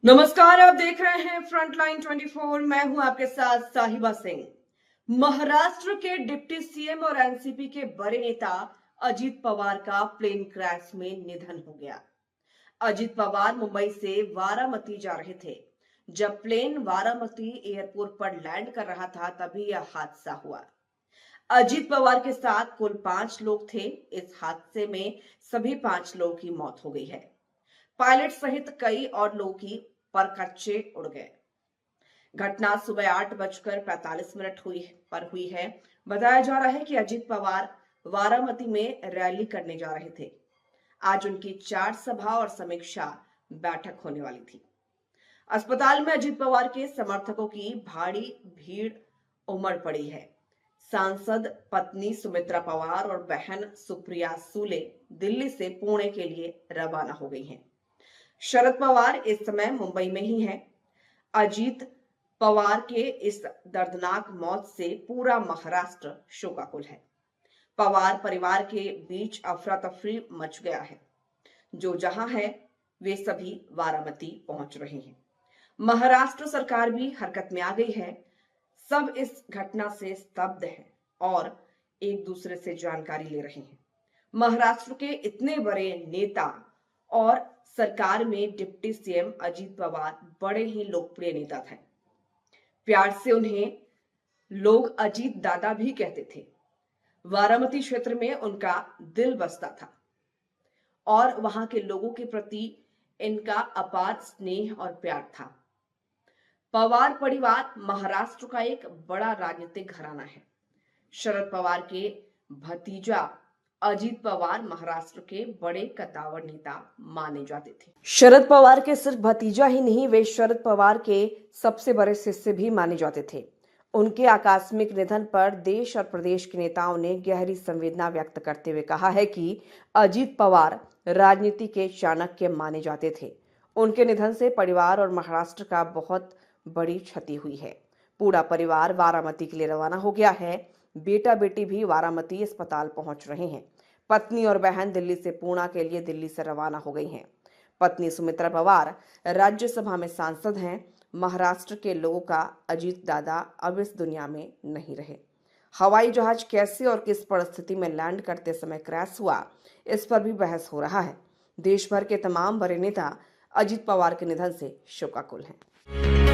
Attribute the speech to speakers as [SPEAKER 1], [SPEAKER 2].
[SPEAKER 1] नमस्कार, आप देख रहे हैं फ्रंटलाइन 24। मैं हूं आपके साथ साहिबा सिंह। महाराष्ट्र के डिप्टी सीएम और एनसीपी के बड़े नेता अजीत पवार का प्लेन क्रैश में निधन हो गया। अजीत पवार मुंबई से वाराणसी जा रहे थे। जब प्लेन वाराणसी एयरपोर्ट पर लैंड कर रहा था तभी यह हादसा हुआ। अजीत पवार के साथ कुल 5 लोग थे। इस हादसे में सभी 5 लोगों की मौत हो गई है। पायलट सहित कई और लोगों की परखच्चे उड़ गए। घटना सुबह 8:45 हुई है। बताया जा रहा है कि अजीत पवार वाराणसी में रैली करने जा रहे थे। आज उनकी 4 सभा और समीक्षा बैठक होने वाली थी। अस्पताल में अजीत पवार के समर्थकों की भारी भीड़ उमड़ पड़ी है। सांसद पत्नी सुमित्रा पवार और बहन सुप्रिया सूले दिल्ली से पुणे के लिए रवाना हो गई हैं। शरद पवार इस समय मुंबई में ही हैं। अजीत पवार के इस दर्दनाक मौत से पूरा महाराष्ट्र शोकाकुल है। पवार परिवार के बीच अफरा तफरी मच गया है। जो जहां है वे सभी वाराणसी पहुंच रहे हैं। महाराष्ट्र सरकार भी हरकत में आ गई है। सब इस घटना से स्तब्ध हैं और एक दूसरे से जानकारी ले रहे हैं। महाराष्ट्र के इतने बड़े नेता और सरकार में डिप्टी सीएम अजीत पवार बड़े ही लोकप्रिय नेता थे। प्यार से उन्हें लोग अजीत दादा भी कहते थे। वाराणसी क्षेत्र में उनका दिल बसता था और वहां के लोगों के प्रति इनका अपार स्नेह और प्यार था। पवार परिवार महाराष्ट्र का एक बड़ा राजनीतिक घराना है। शरद पवार के भतीजा अजीत पवार महाराष्ट्र के बड़े कद्दावर नेता माने जाते थे। शरद पवार के सिर्फ भतीजा ही नहीं, वे शरद पवार के सबसे बड़े शिष्य भी माने जाते थे। उनके आकस्मिक निधन पर देश और प्रदेश के नेताओं ने गहरी संवेदना व्यक्त करते हुए कहा है कि अजीत पवार राजनीति के चाणक्य माने जाते थे। उनके निधन से परिवार और महाराष्ट्र का बहुत बड़ी क्षति हुई है। पूरा परिवार वाराणसी के लिए रवाना हो गया है। बेटा बेटी भी वाराणसी अस्पताल पहुंच रहे हैं। पत्नी और बहन दिल्ली से पुणे के लिए दिल्ली से रवाना हो गई हैं। पत्नी सुमित्रा पवार राज्यसभा में सांसद हैं। महाराष्ट्र के लोगों का अजीत दादा अब इस दुनिया में नहीं रहे। हवाई जहाज कैसे और किस परिस्थिति में लैंड करते समय क्रैश हुआ, इस पर भी बहस हो रहा है। देश भर के तमाम बड़े नेता अजीत पवार के निधन से शोकाकुल हैं।